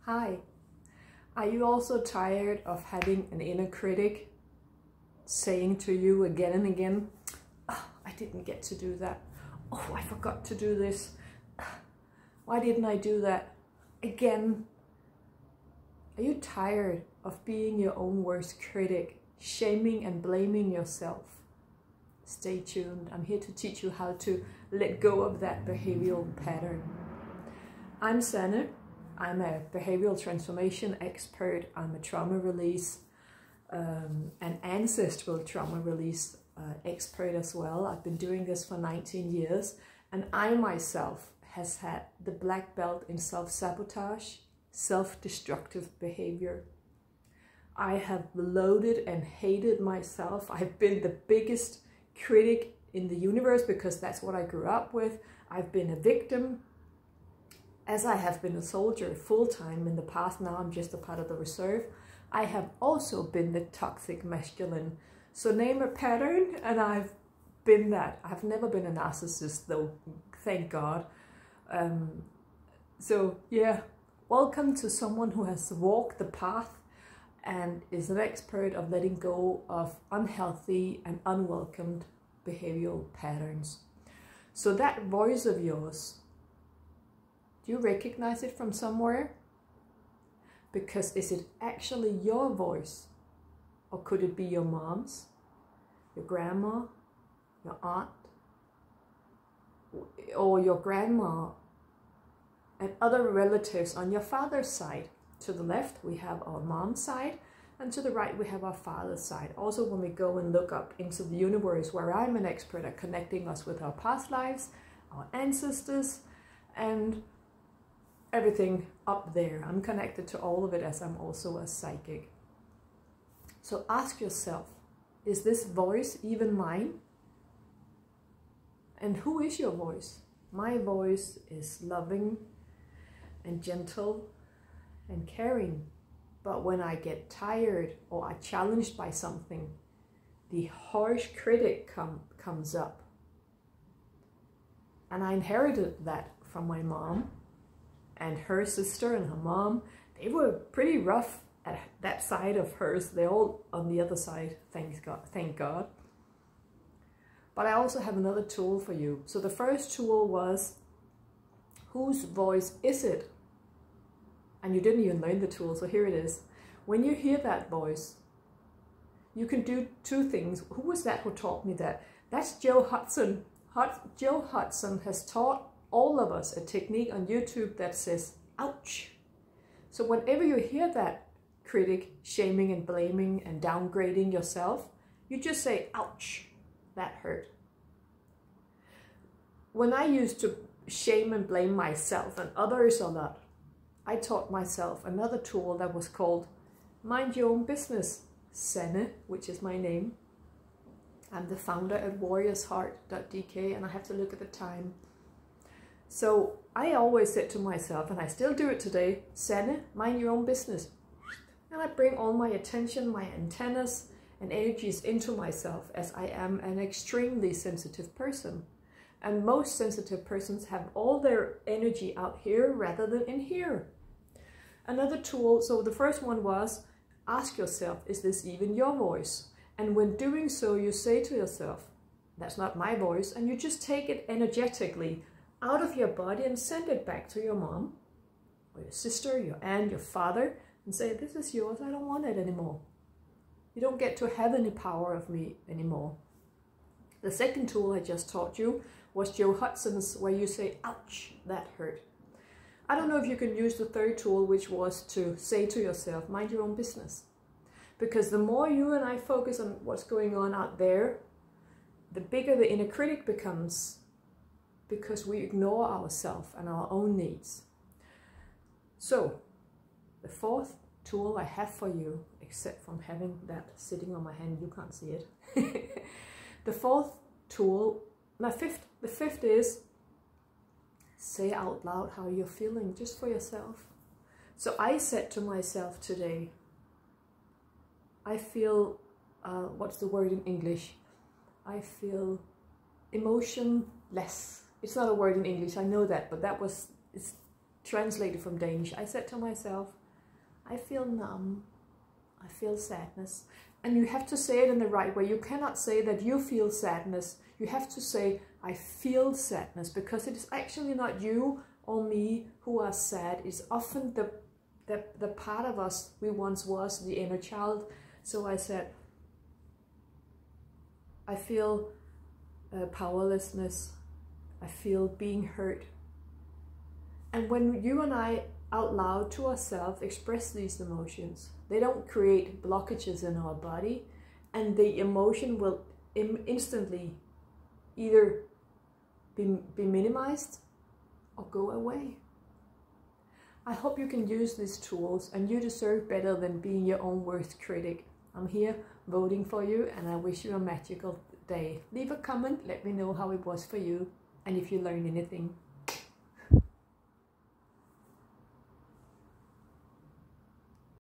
Hi, are you also tired of having an inner critic saying to you again and again, oh, I didn't get to do that. Oh, I forgot to do this. Why didn't I do that? Again. Are you tired of being your own worst critic, shaming and blaming yourself? Stay tuned. I'm here to teach you how to let go of that behavioral pattern. I'm Sanne. I'm a behavioral transformation expert. I'm a trauma release, an ancestral trauma release expert as well. I've been doing this for 19 years, and I myself has had the black belt in self-sabotage, self-destructive behavior. I have loathed and hated myself. I've been the biggest critic in the universe because that's what I grew up with. I've been a victim, as I have been a soldier full-time in the past. Now I'm just a part of the reserve. I have also been the toxic masculine. So name a pattern and I've been that. I've never been a narcissist though, thank God. So yeah, welcome to someone who has walked the path and is an expert of letting go of unhealthy and unwelcomed behavioral patterns. So that voice of yours, do you recognize it from somewhere? Because is it actually your voice? Or could it be your mom's, your grandma, your aunt, or your grandma and other relatives on your father's side? To the left, we have our mom's side, and to the right, we have our father's side. Also, when we go and look up into the universe, where I'm an expert at connecting us with our past lives, our ancestors, and everything up there. I'm connected to all of it as I'm also a psychic. So ask yourself, is this voice even mine? And who is your voice? My voice is loving and gentle and caring. But when I get tired or I'm challenged by something, the harsh critic comes up. And I inherited that from my mom. And her sister and her mom, they were pretty rough at that side of hers. They're all on the other side, thank God. But I also have another tool for you. So the first tool was, whose voice is it? And you didn't even learn the tool, so here it is. When you hear that voice, you can do two things. Who was that who taught me that? That's Joe Hudson. Joe Hudson has taught all of us a technique on YouTube that says, ouch. So whenever you hear that critic shaming and blaming and downgrading yourself, you just say, ouch, that hurt. When I used to shame and blame myself and others a lot, I taught myself another tool that was called Mind Your Own Business, Sanne, which is my name. I'm the founder at warriorsheart.dk, and I have to look at the time. So I always said to myself, and I still do it today, Sanne, mind your own business. And I bring all my attention, my antennas and energies into myself, as I am an extremely sensitive person. And most sensitive persons have all their energy out here rather than in here. Another tool, so the first one was, ask yourself, is this even your voice? And when doing so, you say to yourself, that's not my voice, and you just take it energetically out of your body and send it back to your mom or your sister, your aunt, your father, and say, this is yours, I don't want it anymore. You don't get to have any power of me anymore. The second tool I just taught you was Joe Hudson's, where you say, ouch, that hurt. I don't know if you can use the third tool, which was to say to yourself, mind your own business. Because the more you and I focus on what's going on out there, the bigger the inner critic becomes, because we ignore ourselves and our own needs. So, the fourth tool I have for you, except from having that sitting on my hand, you can't see it. The fourth tool, the fifth is, say out loud how you're feeling, just for yourself. So I said to myself today, I feel, what's the word in English? I feel emotionless. It's not a word in English, I know that, but it's translated from Danish, I said to myself, I feel numb, I feel sadness. And you have to say it in the right way. You cannot say that you feel sadness. You have to say, I feel sadness, because it is actually not you or me who are sad. It's often the part of us we once was, the inner child. So I said, I feel powerlessness. I feel being hurt. And when you and I out loud to ourselves express these emotions, they don't create blockages in our body, and the emotion will instantly either be minimized or go away. I hope you can use these tools, and you deserve better than being your own worst critic. I'm here voting for you, and I wish you a magical day. Leave a comment, let me know how it was for you, and if you learned anything.